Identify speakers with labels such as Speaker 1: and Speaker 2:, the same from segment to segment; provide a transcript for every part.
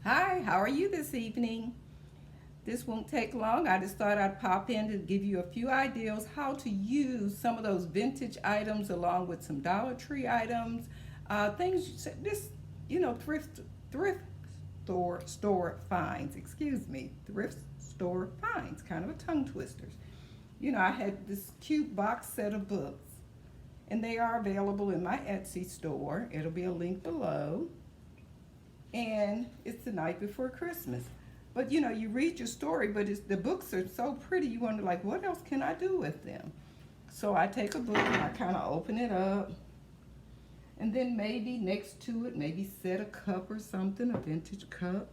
Speaker 1: Hi, how are you this evening? This won't take long. I just thought I'd pop in to give you a few ideas how to use some of those vintage items along with some Dollar Tree items, things just thrift store finds. Excuse me, thrift store finds. Kind of a tongue twister. I had this cute box set of books, and they are available in my Etsy store. It'll be a link below, and it's the night before Christmas. But you read your story, but the books are so pretty. You wonder, like, what else can I do with them? So I take a book and I kind of open it up, and then maybe next to it, maybe set a cup or something, a vintage cup.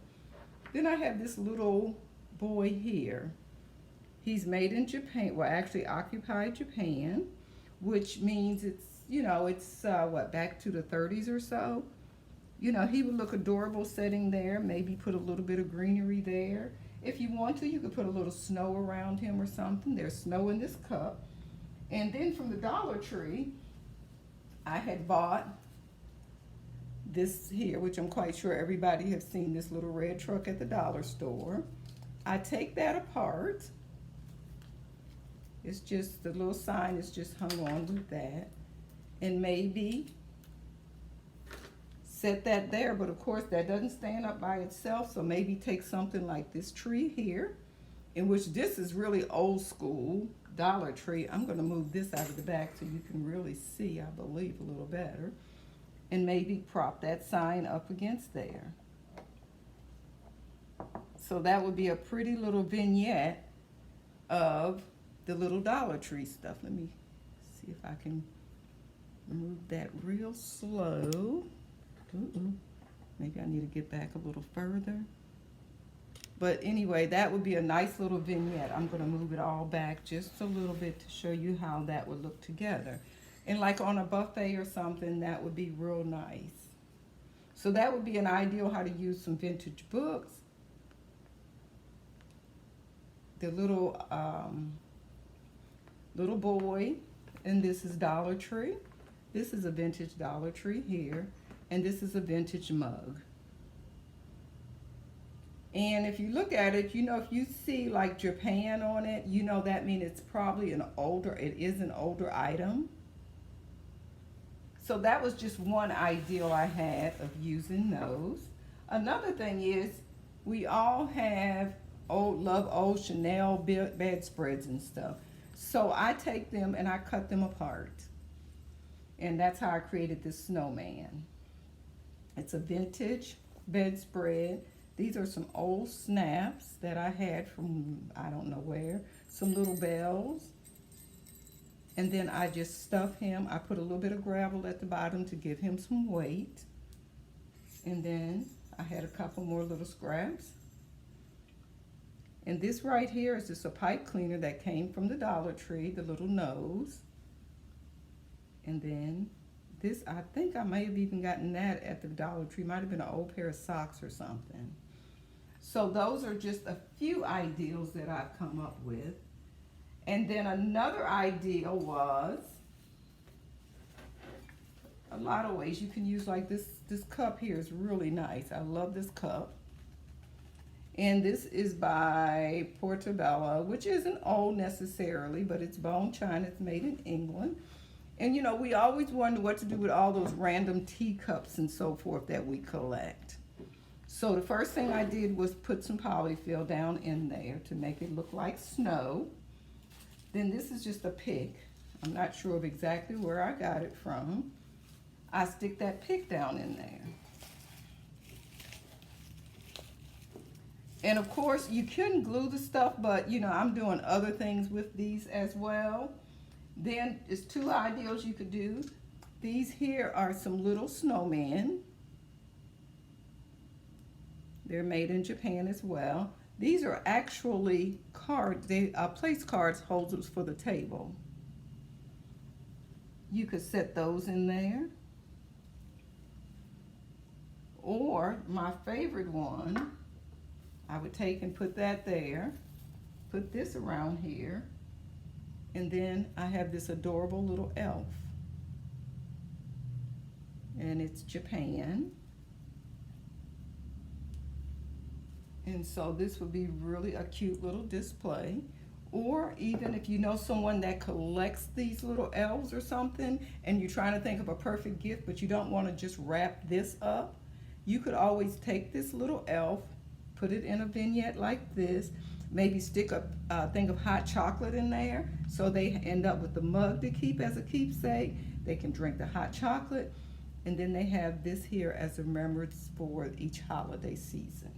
Speaker 1: Then I have this little boy here. He's made in Japan, well, actually occupied Japan, which means it's what, back to the 30s or so. He would look adorable sitting there. Maybe put a little bit of greenery there. If you want to, you could put a little snow around him or something. There's snow in this cup. And then from the Dollar Tree, I had bought this here, which I'm quite sure everybody has seen, this little red truck at the dollar store. I take that apart. It's just, the little sign is just hung on with that. And maybe set that there, but of course that doesn't stand up by itself, so maybe take something like this tree here, in which this is really old school Dollar Tree. I'm going to move this out of the back so you can really see, I believe, a little better, and maybe prop that sign up against there. So that would be a pretty little vignette of the little Dollar Tree stuff. Let me see if I can move that real slow. Maybe I need to get back a little further. But anyway, that would be a nice little vignette. I'm going to move it all back just a little bit to show you how that would look together. And like on a buffet or something, that would be real nice. So that would be an ideal how to use some vintage books. The little boy, and this is Dollar Tree. This is a vintage Dollar Tree here. And this is a vintage mug. And if you look at it, if you see like Japan on it, that means it's probably it is an older item. So that was just one ideal I had of using those. Another thing is, we all love old Chanel bedspreads and stuff. So I take them and I cut them apart. And that's how I created this snowman. It's a vintage bedspread. These are some old snaps that I had from I don't know where. Some little bells. And then I just stuff him. I put a little bit of gravel at the bottom to give him some weight. And then I had a couple more little scraps. And this right here is just a pipe cleaner that came from the Dollar Tree, the little nose. And then this, I think I may have even gotten that at the Dollar Tree. Might have been an old pair of socks or something. So those are just a few ideals that I've come up with. And then another ideal was a lot of ways you can use, like this cup here is really nice. I love this cup. And this is by Portobello, which isn't old necessarily, but it's bone china. It's made in England. And we always wonder what to do with all those random teacups and so forth that we collect. So the first thing I did was put some polyfill down in there to make it look like snow. Then this is just a pick. I'm not sure of exactly where I got it from. I stick that pick down in there. And of course, you can glue the stuff, but I'm doing other things with these as well. Then there's two ideals you could do. These here are some little snowmen. They're made in Japan as well. These are actually cards. They place cards holders for the table. You could set those in there. Or my favorite one, I would take and put that there. Put this around here. And then I have this adorable little elf. And it's Japan. And so this would be really a cute little display. Or even if you know someone that collects these little elves or something, and you're trying to think of a perfect gift, but you don't want to just wrap this up, you could always take this little elf, put it in a vignette like this, maybe stick a thing of hot chocolate in there so they end up with the mug to keep as a keepsake. They can drink the hot chocolate, and then they have this here as a remembrance for each holiday season.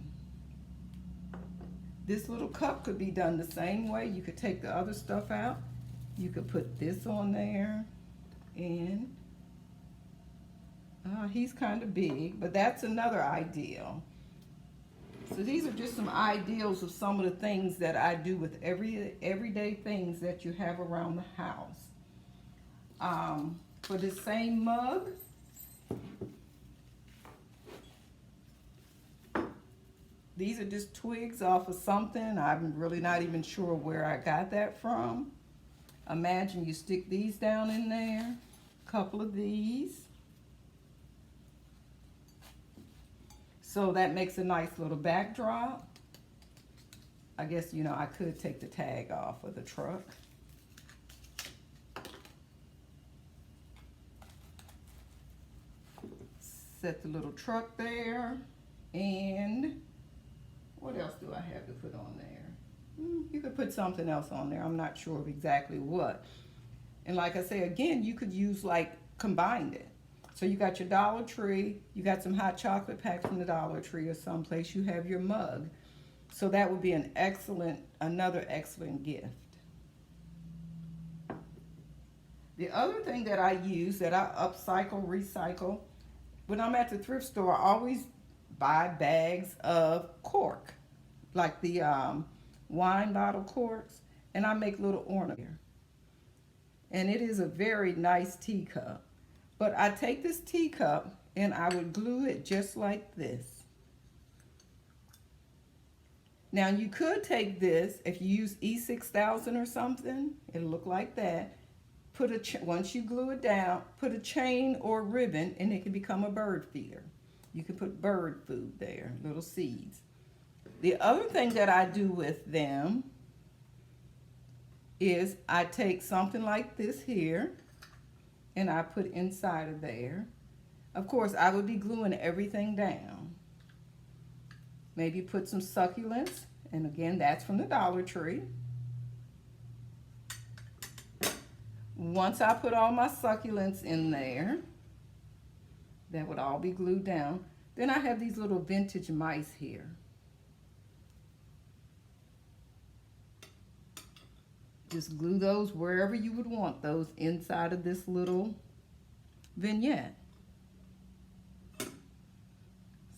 Speaker 1: This little cup could be done the same way. You could take the other stuff out. You could put this on there, and he's kind of big, but that's another ideal. So these are just some ideals of some of the things that I do with everyday things that you have around the house. For this same mug, these are just twigs off of something. I'm really not even sure where I got that from. Imagine you stick these down in there, a couple of these. So that makes a nice little backdrop. I guess, you know, I could take the tag off of the truck. Set the little truck there. And what else do I have to put on there? You could put something else on there. I'm not sure of exactly what. And like I say, again, you could use like combined it. So you got your Dollar Tree, you got some hot chocolate packs from the Dollar Tree or someplace, you have your mug. So that would be another excellent gift. The other thing that I use that I upcycle, recycle, when I'm at the thrift store, I always buy bags of cork, like the wine bottle corks, and I make little ornaments. And it is a very nice teacup. But I take this teacup and I would glue it just like this. Now you could take this, if you use E6000 or something, it'll look like that. Once you glue it down, put a chain or ribbon and it can become a bird feeder. You can put bird food there, little seeds. The other thing that I do with them is I take something like this here and I put inside of there. Of course, I would be gluing everything down. Maybe put some succulents, and again, that's from the Dollar Tree. Once I put all my succulents in there, that would all be glued down. Then I have these little vintage mice here. Just glue those wherever you would want those inside of this little vignette.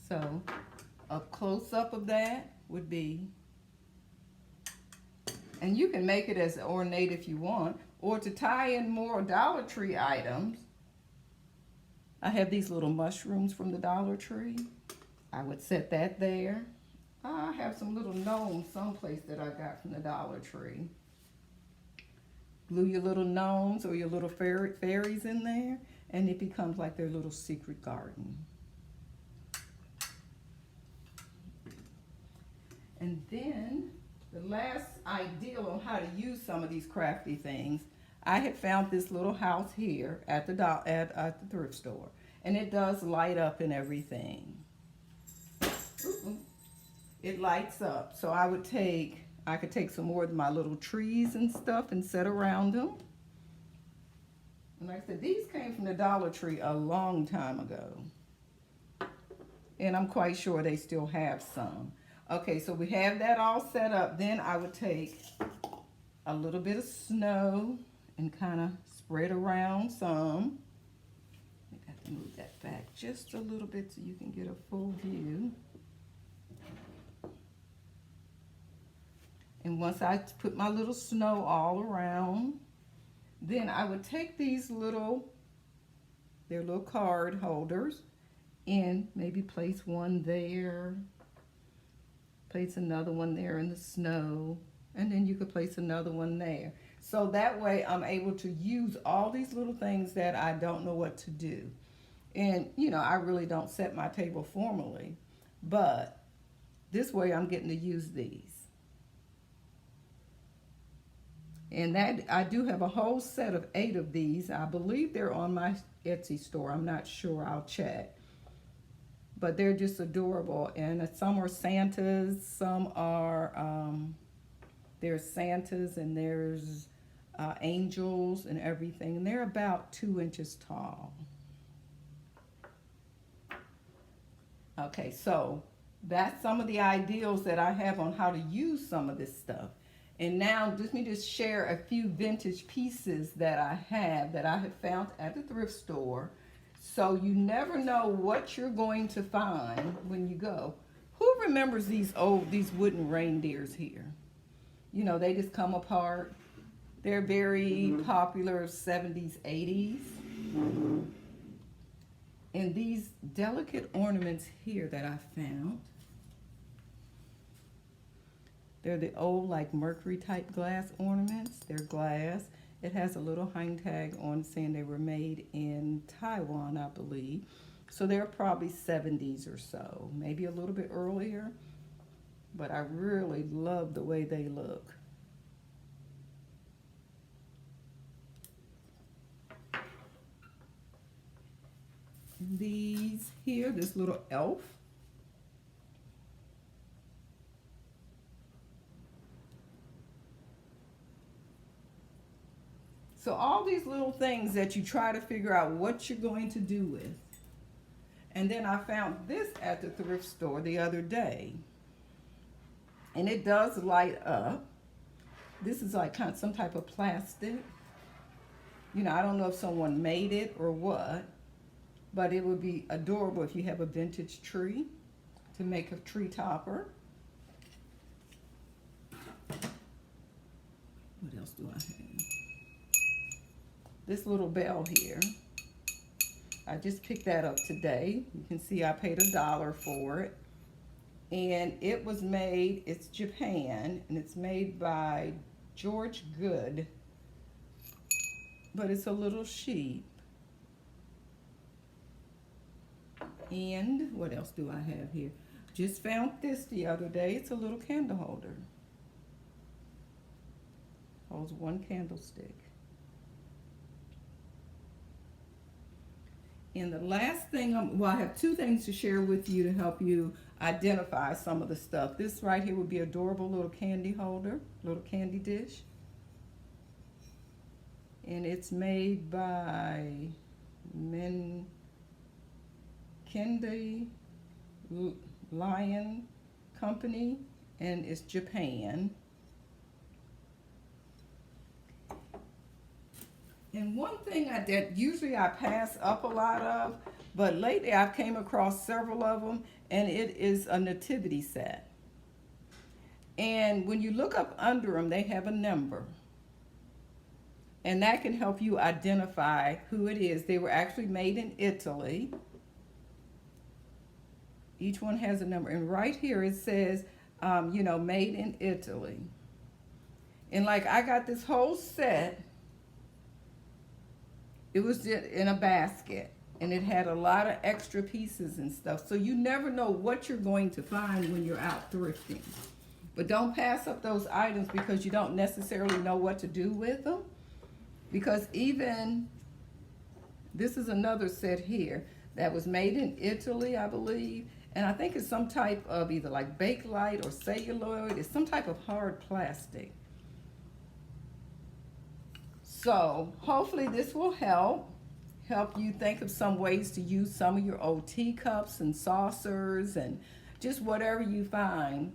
Speaker 1: So a close-up of that would be, and you can make it as ornate if you want, or to tie in more Dollar Tree items. I have these little mushrooms from the Dollar Tree. I would set that there. I have some little gnomes someplace that I got from the Dollar Tree. Glue your little gnomes or your little fairies in there, and it becomes like their little secret garden. And then the last ideal on how to use some of these crafty things, I had found this little house here at the thrift store, and it does light up and everything. It lights up, so I could take some more of my little trees and stuff and set around them. And like I said, these came from the Dollar Tree a long time ago. And I'm quite sure they still have some. Okay, so we have that all set up. Then I would take a little bit of snow and kind of spread around some. I got to move that back just a little bit so you can get a full view. And once I put my little snow all around, then I would take these they're little card holders, and maybe place one there, place another one there in the snow, and then you could place another one there. So that way I'm able to use all these little things that I don't know what to do. And, you know, I really don't set my table formally, but this way I'm getting to use these. And that I do have a whole set of 8 of these. I believe they're on my Etsy store. I'm not sure. I'll check. But they're just adorable. And some are Santas. Some are, there's Santas and there's angels and everything. And they're about 2 inches tall. Okay, so that's some of the ideals that I have on how to use some of this stuff. And now let me just share a few vintage pieces that I have found at the thrift store. So you never know what you're going to find when you go. Who remembers these wooden reindeers here? You know, they just come apart. They're very popular 70s, 80s. And these delicate ornaments here that I found. They're the old like mercury type glass ornaments. They're glass. It has a little hang tag on saying they were made in Taiwan, I believe. So they're probably 70s or so, maybe a little bit earlier. But I really love the way they look. These here, this little elf. So all these little things that you try to figure out what you're going to do with. And then I found this at the thrift store the other day. And it does light up. This is like kind of some type of plastic. You know, I don't know if someone made it or what. But it would be adorable if you have a vintage tree to make a tree topper. What else do I have? This little bell here. I just picked that up today. You can see I paid $1 for it. And it was made, it's Japan, and it's made by George Good. But it's a little sheep. And what else do I have here? Just found this the other day. It's a little candle holder. Holds 1 candlestick. And the last thing, well, I have 2 things to share with you to help you identify some of the stuff. This right here would be an adorable little candy holder, little candy dish. And it's made by Kendi Lion Company, and it's Japan. And one thing that usually I pass up a lot of, but lately I've came across several of them, and it is a nativity set. And when you look up under them, they have a number. And that can help you identify who it is. They were actually made in Italy. Each one has a number. And right here it says, you know, made in Italy. And like I got this whole set. It was in a basket. And it had a lot of extra pieces and stuff. So you never know what you're going to find when you're out thrifting. But don't pass up those items because you don't necessarily know what to do with them. Because even, this is another set here that was made in Italy, I believe. And I think it's some type of either like Bakelite or celluloid. It's some type of hard plastic. So hopefully this will help you think of some ways to use some of your old teacups and saucers and just whatever you find.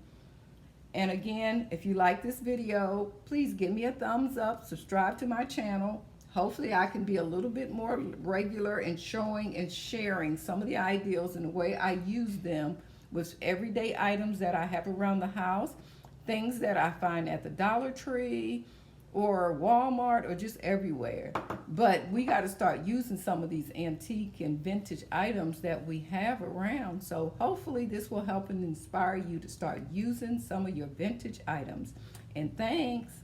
Speaker 1: And again, if you like this video, please give me a thumbs up, subscribe to my channel. Hopefully I can be a little bit more regular in showing and sharing some of the ideals and the way I use them with everyday items that I have around the house, things that I find at the Dollar Tree or Walmart or just everywhere. But we got to start using some of these antique and vintage items that we have around. So hopefully this will help and inspire you to start using some of your vintage items. And thanks.